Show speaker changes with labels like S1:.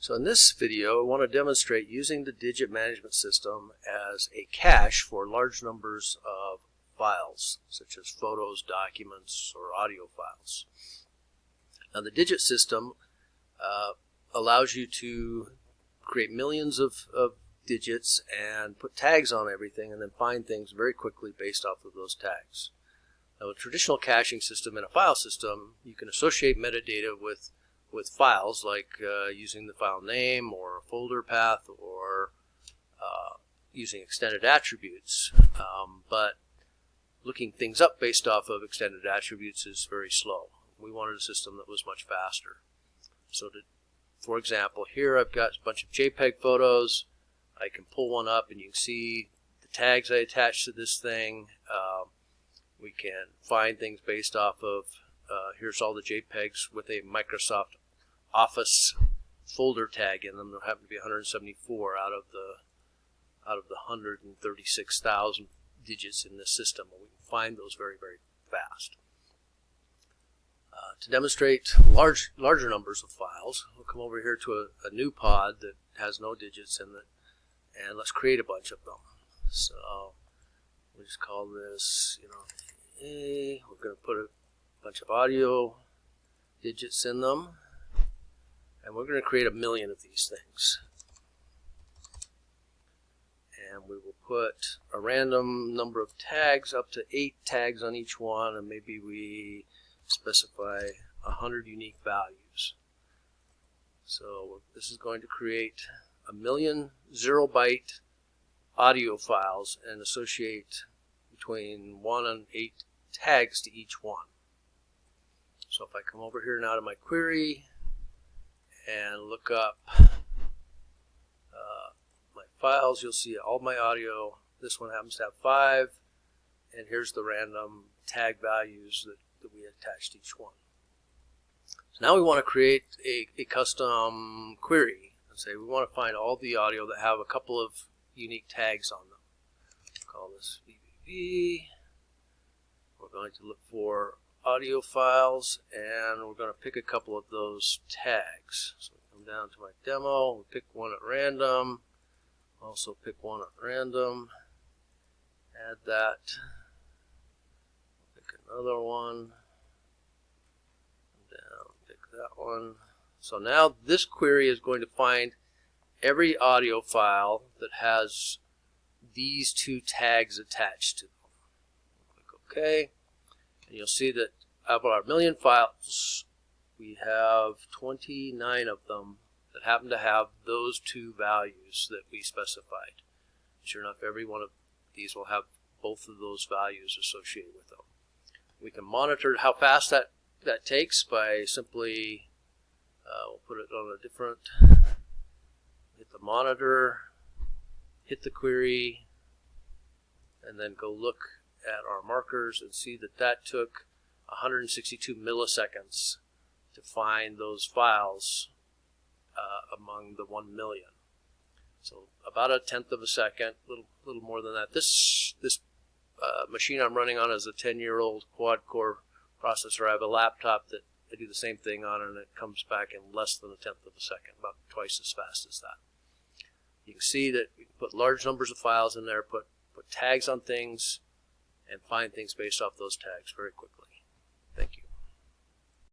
S1: So in this video, I want to demonstrate using the Digit Management System as a cache for large numbers of files, such as photos, documents, or audio files. Now the Digit system allows you to create millions of digits and put tags on everything and then find things very quickly based off of those tags. Now a traditional caching system in a file system, you can associate metadata with files, like using the file name or a folder path or using extended attributes. But looking things up based off of extended attributes is very slow. We wanted a system that was much faster. So for example, here I've got a bunch of JPEG photos. I can pull one up and you can see the tags I attached to this thing. We can find things based off of, here's all the JPEGs with a Microsoft Office folder tag in them. There happen to be 174 out of the 136,000 digits in this system. We can find those very, very fast. To demonstrate larger numbers of files, we'll come over here to a new pod that has no digits in it, and let's create a bunch of them. So we'll just call this, A. We're going to put a bunch of audio digits in them, and we're going to create 1 million of these things. And we will put a random number of tags, up to 8 tags on each one, and maybe we specify 100 unique values. So this is going to create 1 million 0-byte audio files and associate between 1 and 8 tags to each one. So if I come over here now to my query and look up my files, you'll see all my audio. This one happens to have 5, and here's the random tag values that we attach to each one. So now we want to create a custom query and say we want to find all the audio that have a couple of unique tags on them. Call this VVV. We're going to look for audio files, and we're going to pick a couple of those tags. So we come down to my demo, we pick one at random, also pick one at random, add that, pick another one, down, pick that one. So now this query is going to find every audio file that has these 2 tags attached to them. Click OK. And you'll see that of our 1 million files, we have 29 of them that happen to have those 2 values that we specified. Sure enough, every one of these will have both of those values associated with them. We can monitor how fast that takes by simply, we'll put it on a different, hit the monitor, hit the query, and then go look at our markers and see that took 162 milliseconds to find those files among the 1 million. So about 1/10 of a second, little more than that. This machine I'm running on is a 10-year-old quad-core processor. I have a laptop that I do the same thing on, and it comes back in less than 1/10 of a second, about twice as fast as that. You can see that we can put large numbers of files in there, put tags on things, and find things based off those tags very quickly.